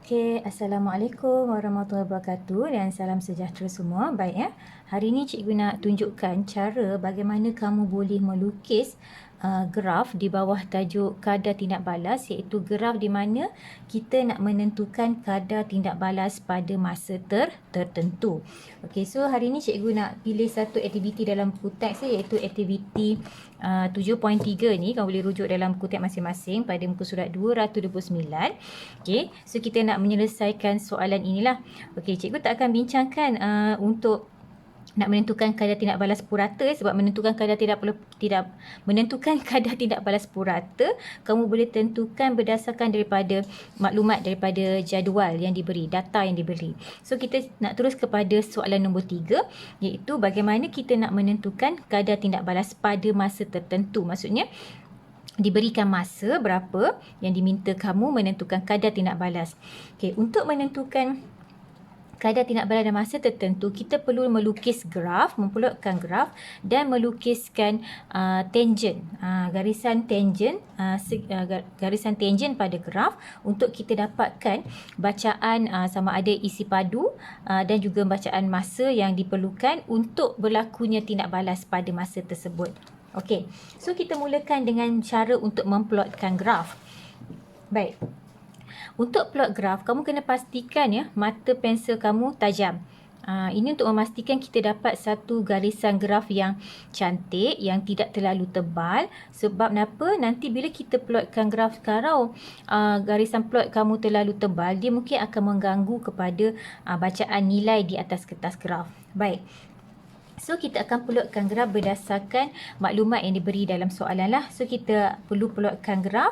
Okey, Assalamualaikum warahmatullahi wabarakatuh dan salam sejahtera semua. Baik ya. Hari ini cikgu nak tunjukkan cara bagaimana kamu boleh melukis graf di bawah tajuk kadar tindak balas, iaitu graf di mana kita nak menentukan kadar tindak balas pada masa tertentu. Okey, so hari ini cikgu nak pilih satu aktiviti dalam buku teks iaitu aktiviti 7.3 ni. Kamu boleh rujuk dalam buku teks masing-masing pada muka surat 229. Okey, so kita nak menyelesaikan soalan inilah. Okey, cikgu tak akan bincangkan untuk nak menentukan kadar tindak balas purata, sebab menentukan kadar menentukan kadar tindak balas purata kamu boleh tentukan berdasarkan daripada maklumat daripada jadual yang diberi, data yang diberi. So kita nak terus kepada soalan nombor 3, iaitu bagaimana kita nak menentukan kadar tindak balas pada masa tertentu. Maksudnya diberikan masa berapa yang diminta kamu menentukan kadar tindak balas. Okey, untuk menentukan kadar tindak balas dalam masa tertentu, kita perlu melukis graf, memplotkan graf dan melukiskan tangent, garisan tangent, garisan tangent pada graf untuk kita dapatkan bacaan sama ada isi padu dan juga bacaan masa yang diperlukan untuk berlakunya tindak balas pada masa tersebut. Okey, so kita mulakan dengan cara untuk memplotkan graf. Baik. Untuk plot graf, kamu kena pastikan ya mata pensel kamu tajam. Ini untuk memastikan kita dapat satu garisan graf yang cantik, yang tidak terlalu tebal. Sebab kenapa? Nanti bila kita plotkan graf, kalau garisan plot kamu terlalu tebal, dia mungkin akan mengganggu kepada bacaan nilai di atas kertas graf. Baik. So, kita akan plotkan graf berdasarkan maklumat yang diberi dalam soalan lah. So, kita perlu plotkan graf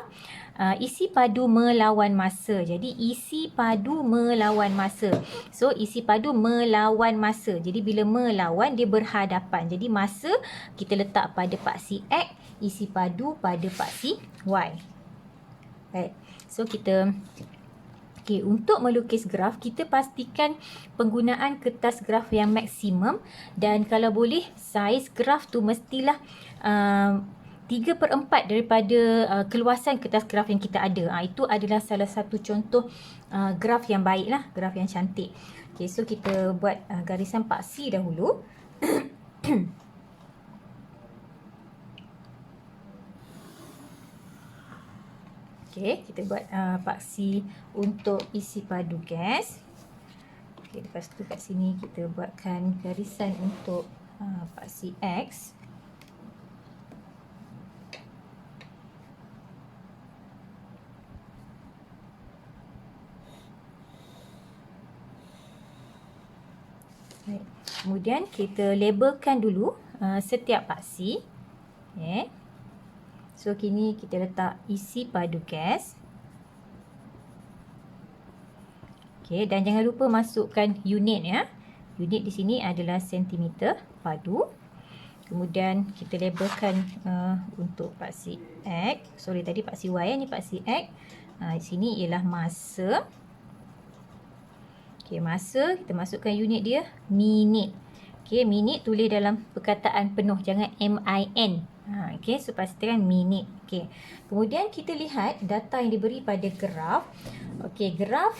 isi padu melawan masa. Jadi, isi padu melawan masa. So, isi padu melawan masa. Jadi, bila melawan, dia berhadapan. Jadi, masa kita letak pada paksi X, isi padu pada paksi Y. Baik. So, kita... Okey, untuk melukis graf, kita pastikan penggunaan kertas graf yang maksimum dan kalau boleh, saiz graf tu mestilah 3/4 daripada keluasan kertas graf yang kita ada. Itu adalah salah satu contoh graf yang baik lah, graf yang cantik. Okey, so kita buat garisan paksi dahulu. Okey, kita buat paksi untuk isi padu gas. Okey, lepas tu kat sini kita buatkan garisan untuk paksi X. Baik. Kemudian kita labelkan dulu setiap paksi. Okey. So, kini kita letak isi padu gas. Okey, dan jangan lupa masukkan unit ya. Unit di sini adalah sentimeter padu. Kemudian kita labelkan untuk paksi X. Sorry, tadi paksi Y, ni paksi X. Di sini ialah masa. Okey, masa kita masukkan unit dia minit. Okey, minit tulis dalam perkataan penuh, jangan MIN. Okey, so pastikan minit. Okey. Kemudian kita lihat data yang diberi pada graf. Okey, graf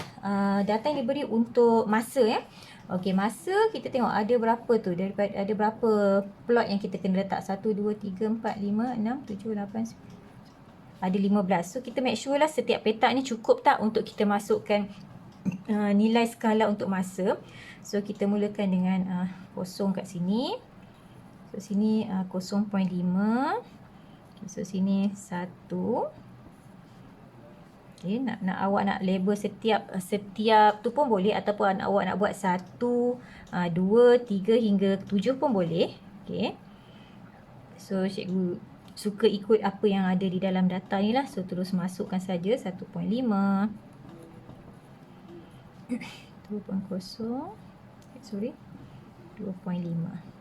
data yang diberi untuk masa ya. Okey, masa kita tengok ada berapa tu, daripada ada berapa plot yang kita kena letak. 1 2 3 4 5 6 7 8 ada 15. So kita make sure lah setiap petak ni cukup tak untuk kita masukkan nilai skala untuk masa. So kita mulakan dengan kosong kat sini. So sini 0.5. So sini 1. Okay, awak nak label setiap tu pun boleh, ataupun awak nak buat 1, 2, 3 hingga 7 pun boleh. Okay. So cikgu suka ikut apa yang ada di dalam data ni lah. So terus masukkan saja 1.5. 2.0. Sorry. 2.5.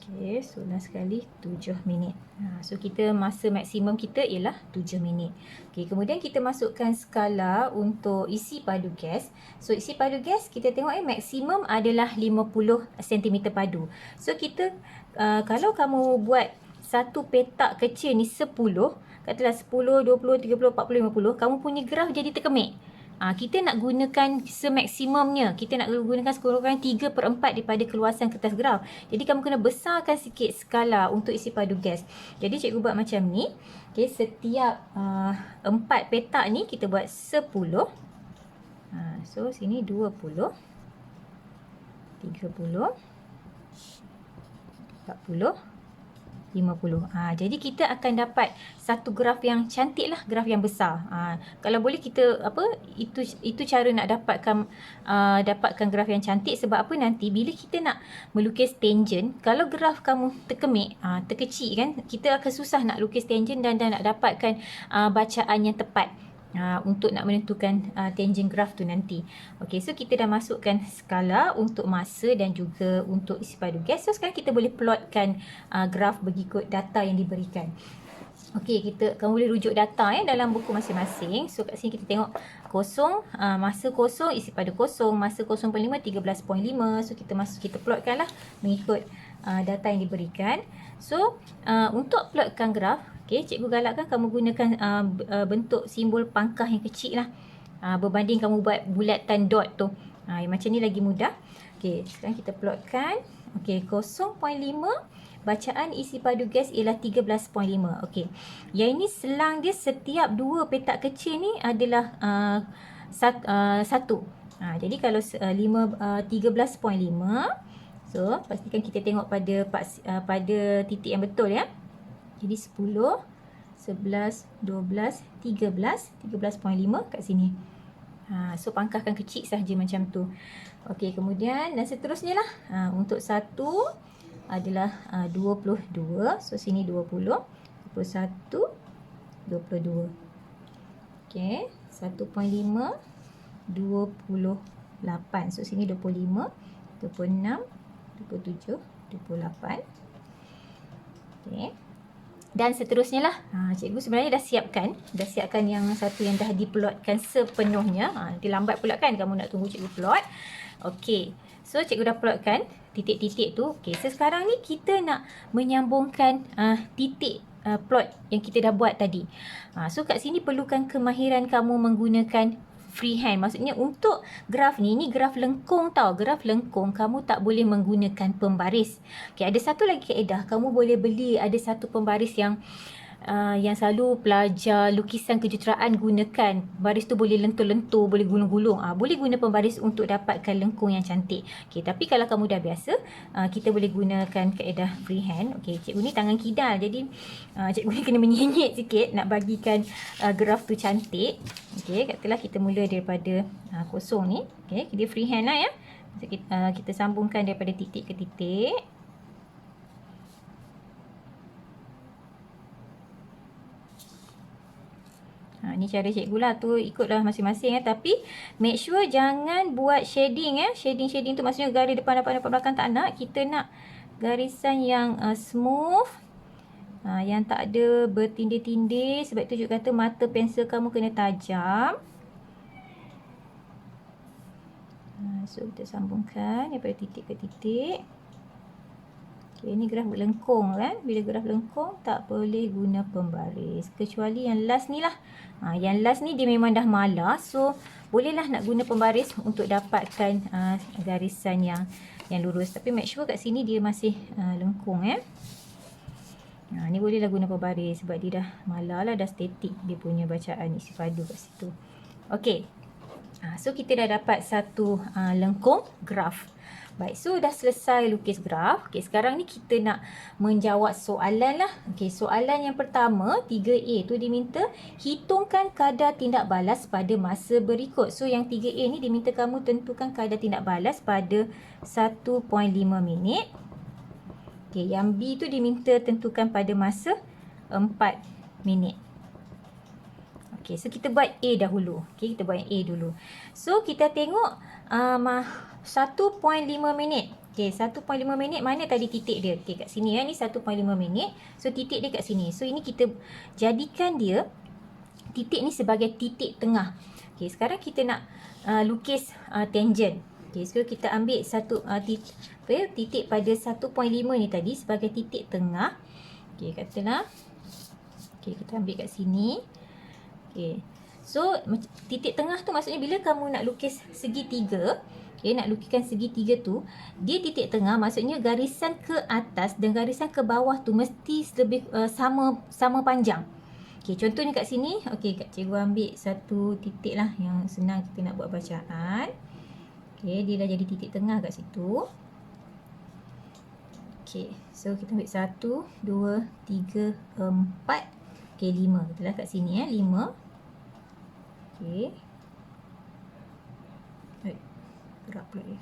Okey, so last kali 7 minit. So kita masa maksimum kita ialah 7 minit. Okey, kemudian kita masukkan skala untuk isi padu gas. So isi padu gas kita tengok maksimum adalah 50 cm padu. So kita kalau kamu buat satu petak kecil ni 10, katalah 10, 20, 30, 40, 50, kamu punya graf jadi terkemik. Kita nak gunakan semaksimumnya. Kita nak gunakan sekurang-kurangnya 3/4 daripada keluasan kertas graf. Jadi kamu kena besarkan sikit skala untuk isi padu gas. Jadi cikgu buat macam ni. Okay, setiap 4 petak ni kita buat 10. So sini 20, 30, 40, 50. Jadi kita akan dapat satu graf yang cantik lah, graf yang besar. Kalau boleh kita itu cara nak dapatkan graf yang cantik. Sebab apa, nanti bila kita nak melukis tangent, kalau graf kamu terkemik, terkecil kan, kita akan susah nak lukis tangent dan nak dapatkan bacaan yang tepat. Untuk nak menentukan tangent graph tu nanti. Okey, so kita dah masukkan skala untuk masa dan juga untuk isi padu gas. So sekarang kita boleh plotkan graf mengikut data yang diberikan. Okey, kamu boleh rujuk data dalam buku masing-masing. So kat sini kita tengok kosong, masa kosong, isi padu kosong, masa 0.5 13.5. So kita plotkan lah mengikut data yang diberikan. So untuk plotkan graf, cikgu galakkan kamu gunakan bentuk simbol pangkah yang kecil lah. Berbanding kamu buat bulatan dot tu. Macam ni lagi mudah. Sekarang kita plotkan. 0.5, bacaan isi padu gas ialah 13.5. Yang ini selang dia setiap 2 petak kecil ni adalah 1. Jadi kalau 13.5, so pastikan kita tengok pada titik yang betul ya. Jadi 10, 11, 12, 13, 13.5 kat sini. So pangkahkan kecil sahaja macam tu. Kemudian dan seterusnya lah. Untuk 1 adalah 22. So sini 20, 21, 22. 1.5, 28. So sini 25, 26, 27, 28. Dan seterusnya lah. Cikgu sebenarnya dah siapkan yang satu yang dah diplotkan sepenuhnya. Nanti lambat pula kan kamu nak tunggu cikgu plot. So cikgu dah plotkan titik-titik tu. So sekarang ni kita nak menyambungkan titik plot yang kita dah buat tadi. So kat sini perlukan kemahiran kamu menggunakan freehand. Maksudnya untuk graf ni graf lengkung tau. Graf lengkung kamu tak boleh menggunakan pembaris. Ada satu lagi kaedah. Kamu boleh beli ada satu pembaris yang selalu pelajar lukisan kejuruteraan gunakan. Baris tu boleh lentur-lentur, boleh gulung-gulung. Boleh guna pembaris untuk dapatkan lengkung yang cantik. Tapi kalau kamu dah biasa, kita boleh gunakan kaedah freehand. Cikgu ni tangan kidal. Jadi cikgu ni kena menyenyit sikit nak bagikan graf tu cantik. Katalah kita mula daripada kosong ni. Dia freehand lah ya. Kita sambungkan daripada titik ke titik. Ni cara cikgu lah tu, ikutlah masing-masing tapi make sure jangan buat shading Shading tu maksudnya garis depan belakang tak nak. Kita nak garisan yang smooth, yang tak ada bertindir-tindir. Sebab tu cikgu kata mata pensel kamu kena tajam. So kita sambungkan daripada titik ke titik. Ini graf lengkung kan. Bila graf lengkung tak boleh guna pembaris. Kecuali yang last ni lah. Yang last ni dia memang dah malas. So bolehlah nak guna pembaris untuk dapatkan garisan yang lurus. Tapi make sure kat sini dia masih lengkung ni bolehlah guna pembaris. Sebab dia dah malas lah. Dah statik dia punya bacaan isi padu kat situ. So kita dah dapat satu lengkung graf. Baik, so dah selesai lukis graf. Sekarang ni kita nak menjawab soalan lah. Soalan yang pertama, 3A tu diminta hitungkan kadar tindak balas pada masa berikut. So yang 3A ni diminta kamu tentukan kadar tindak balas pada 1.5 minit. Yang B tu diminta tentukan pada masa 4 minit. So kita buat A dahulu. Kita buat A dulu. So kita tengok 1.5 minit. Okey, 1.5 minit mana tadi titik dia? Okey, kat sini ya. Ni 1.5 minit. So, titik dia kat sini. So, ini kita jadikan dia titik ni sebagai titik tengah. Okey, sekarang kita nak lukis tangent. Okey, so kita ambil satu titik pada 1.5 ni tadi sebagai titik tengah. Okey, katalah. Okey, kita ambil kat sini. Okey. So, titik tengah tu maksudnya bila kamu nak lukis segitiga, okay, nak lukiskan segitiga tu, dia titik tengah maksudnya garisan ke atas dan garisan ke bawah tu mesti lebih sama panjang. Okay, contohnya kat sini, okay, Kak Cikgu ambil satu titik lah yang senang kita nak buat bacaan. Okay, dia dah jadi titik tengah kat situ. Okay, so kita ambil 1, 2, 3, 4, okay, 5. Kita dah kat sini ya, 5. Okay. Gerak pula dia.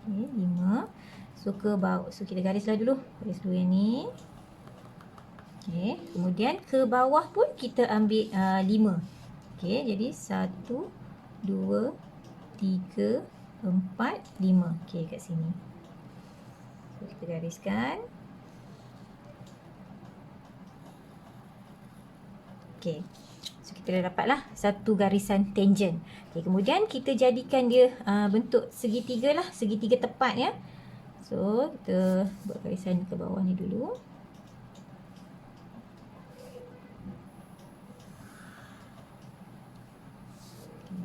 Okay, 5. So, ke bawah. So, kita garislah dulu. Garis dulu yang ni. Okay. Kemudian, ke bawah pun kita ambil 5. Okay, jadi 1, 2, 3, 4, 5. Okay, kat sini. So, kita gariskan. Okay. So, kita dah dapatlah satu garisan tangent. Okay, kemudian kita jadikan dia bentuk segitiga lah. Segitiga tepat ya. So, kita buat garisan ke bawah ni dulu.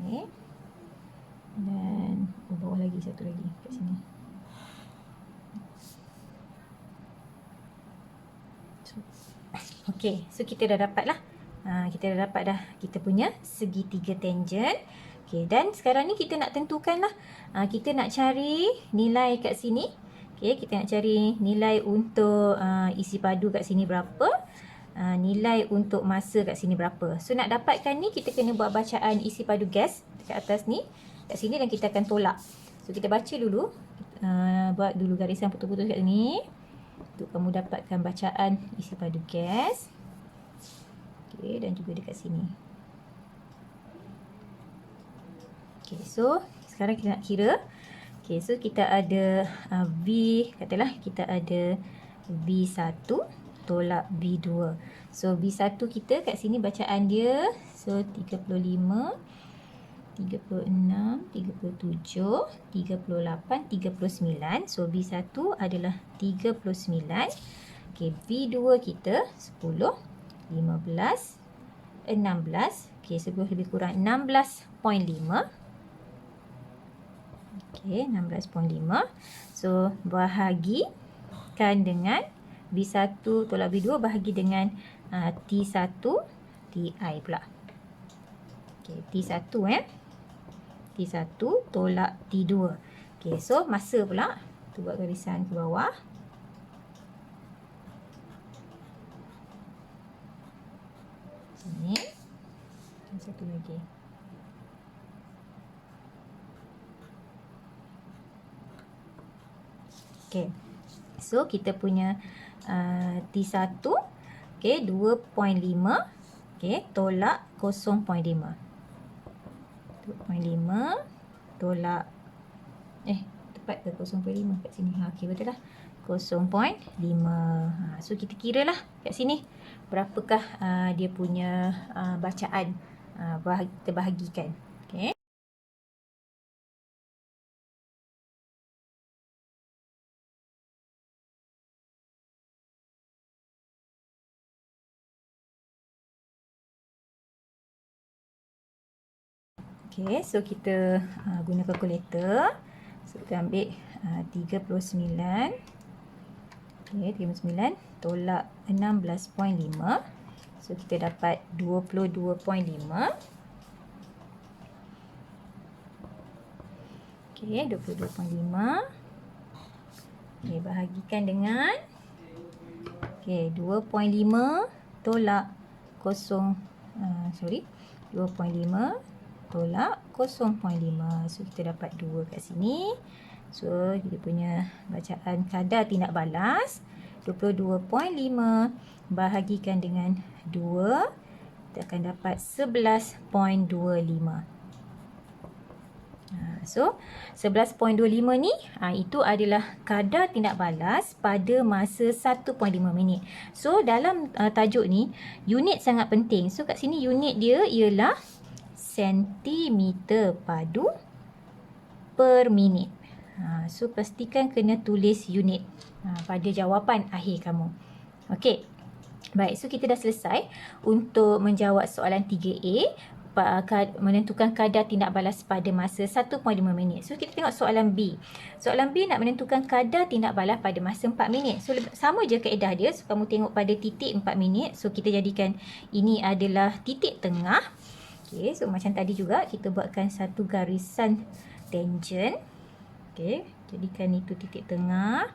Okay. Dan bawah lagi, satu lagi kat sini. Okay, so kita dah dapat lah. Kita dah dapat dah kita punya segitiga tangent. Okay, dan sekarang ni kita nak tentukan lah. Kita nak cari nilai kat sini. Okay, kita nak cari nilai untuk isi padu kat sini berapa. Nilai untuk masa kat sini berapa. So, nak dapatkan ni kita kena buat bacaan isi padu gas dekat atas ni. Kat sini dan kita akan tolak. So, kita baca dulu. Buat dulu garisan putus-putus kat sini. Untuk kamu dapatkan bacaan isi padu gas. Okay, dan juga dekat sini. Okay, so sekarang kita nak kira. Okay, so kita ada V, katalah kita ada V1 tolak V2. So, V1 kita kat sini bacaan dia. So, 35, 36, 37, 38, 39. So, V1 adalah 39. Okay, V2 kita 10. 15, 16, okay, lebih kurang 16.5. Okay, 16.5. So, bahagikan dengan V1 tolak V2 bahagi dengan T1 TI pula. Okay, T1 ya. T1 tolak T2. Okay, so masa pula. Kita buat garisan ke bawah. Sini. Satu lagi. Okay. So, kita punya T1. Okay, 2.5. Okay, tolak 0.5. 2.5 tolak. Tepat ke 0.5 kat sini? Okay, betul lah. 0.5. So, kita kira lah kat sini. Berapakah dia punya bacaan kita bahagikan. Okay. Okay, so kita guna kalkulator. So, kita ambil 39. Okay, 39 tolak 16.5. So, kita dapat 22.5. Okay, 22.5. Okay, bahagikan dengan 2.5 tolak 0. 2.5 tolak 0.5. So, kita dapat 2 kat sini. So, kita punya bacaan kadar tindak balas 22.5 bahagikan dengan 2. Kita akan dapat 11.25. So 11.25 ni itu adalah kadar tindak balas pada masa 1.5 minit. So dalam tajuk ni unit sangat penting. So kat sini unit dia ialah sentimeter padu per minit. So pastikan kena tulis unit pada jawapan akhir kamu. Okey. Baik, so kita dah selesai untuk menjawab soalan 3A, menentukan kadar tindak balas pada masa 1.5 minit. So kita tengok soalan B. Soalan B nak menentukan kadar tindak balas pada masa 4 minit. So sama je kaedah dia. So kamu tengok pada titik 4 minit. So kita jadikan ini adalah titik tengah. Okay, so macam tadi juga kita buatkan satu garisan tangent. Okay, jadikan itu titik tengah.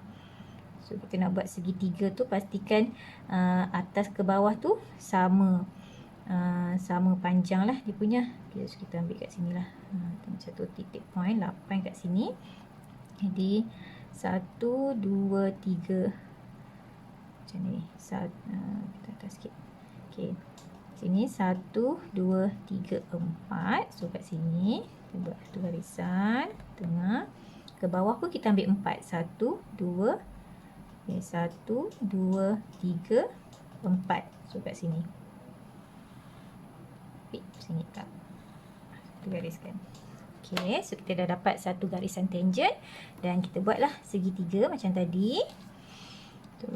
So kita nak buat segitiga tu pastikan atas ke bawah tu sama panjang lah dia punya. Okay, so kita ambil kat sini lah. Satu titik point 8 kat sini. Jadi 1, 2, 3 macam ni. Kita atas sikit. Okay, sini 1, 2, 3, 4. So kat sini kita buat satu garisan tengah. Ke bawah pun kita ambil 4. 1, 2, 1, 2, 3, 4. So kat sini. Sini tak. Satu gariskan. Okey, so kita dah dapat satu garisan tangent dan kita buatlah segitiga macam tadi. Tu.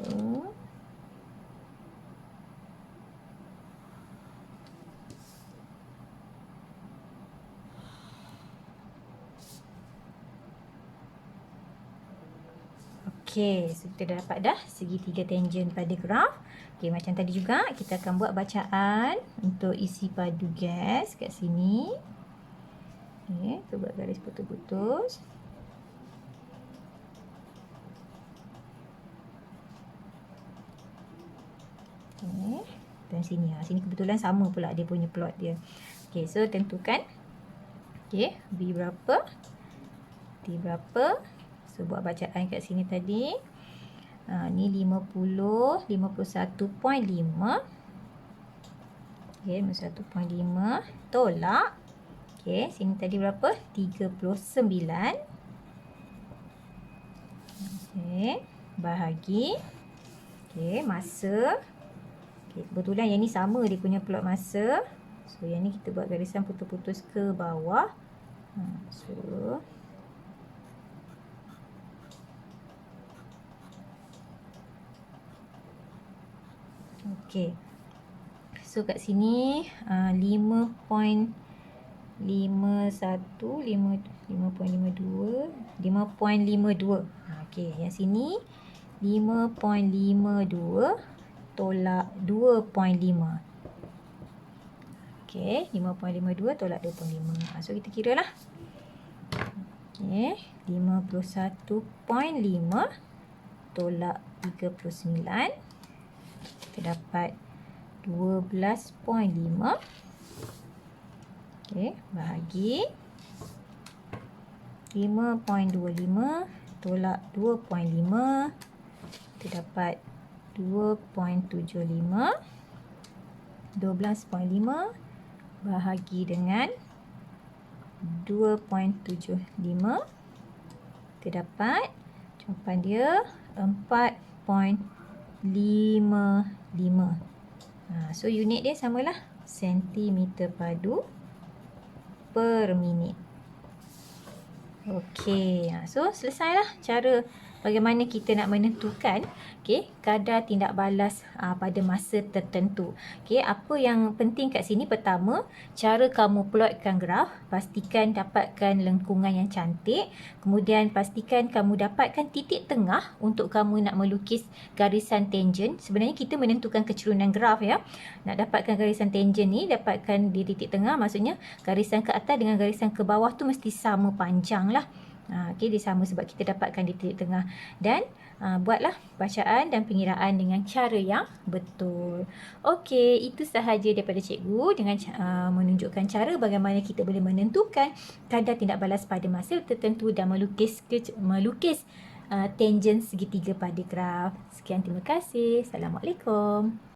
Okey, so kita dah dapat dah segitiga tangent pada graf. Okey, macam tadi juga kita akan buat bacaan untuk isi padu gas kat sini. Okey, kita buat garis putus-putus. Okey, dan sini sini kebetulan sama pula dia punya plot dia. Okey, so tentukan. Okey, B berapa? T berapa? So buat bacaan kat sini tadi. Ni 50, 51.5. Okey, 51.5 tolak. Okey, sini tadi berapa? 39. Okey, bahagi. Okey, masa. Okey, kebetulan yang ni sama dia punya plot masa. So yang ni kita buat garisan putus-putus ke bawah. So okey. So kat sini 5.51, 5.52. Okey, yang sini 5.52 tolak 2.5. Okey, 5.52 tolak 2.5. So kita kira lah. Okey, 51.5 tolak 39. Kita dapat 12.5. Okey, bahagi 5.25 tolak 2.5. Kita dapat 2.75. 12.5 bahagi dengan 2.75. Kita dapat jawapan dia 4.55. So unit dia samalah sentimeter padu per minit. Okey, so selesailah cara bagaimana kita nak menentukan kadar tindak balas pada masa tertentu. Apa yang penting kat sini, pertama, cara kamu plotkan graf, pastikan dapatkan lengkungan yang cantik. Kemudian pastikan kamu dapatkan titik tengah untuk kamu nak melukis garisan tangent. Sebenarnya kita menentukan kecerunan graf ya. Nak dapatkan garisan tangent ni, dapatkan di titik tengah, maksudnya garisan ke atas dengan garisan ke bawah tu mesti sama panjang lah. Dia sama sebab kita dapatkan di titik tengah. Dan buatlah bacaan dan pengiraan dengan cara yang betul. Okey, itu sahaja daripada cikgu dengan menunjukkan cara bagaimana kita boleh menentukan kadar tindak balas pada masa tertentu dan melukis tangent segitiga pada graf. Sekian, terima kasih. Assalamualaikum.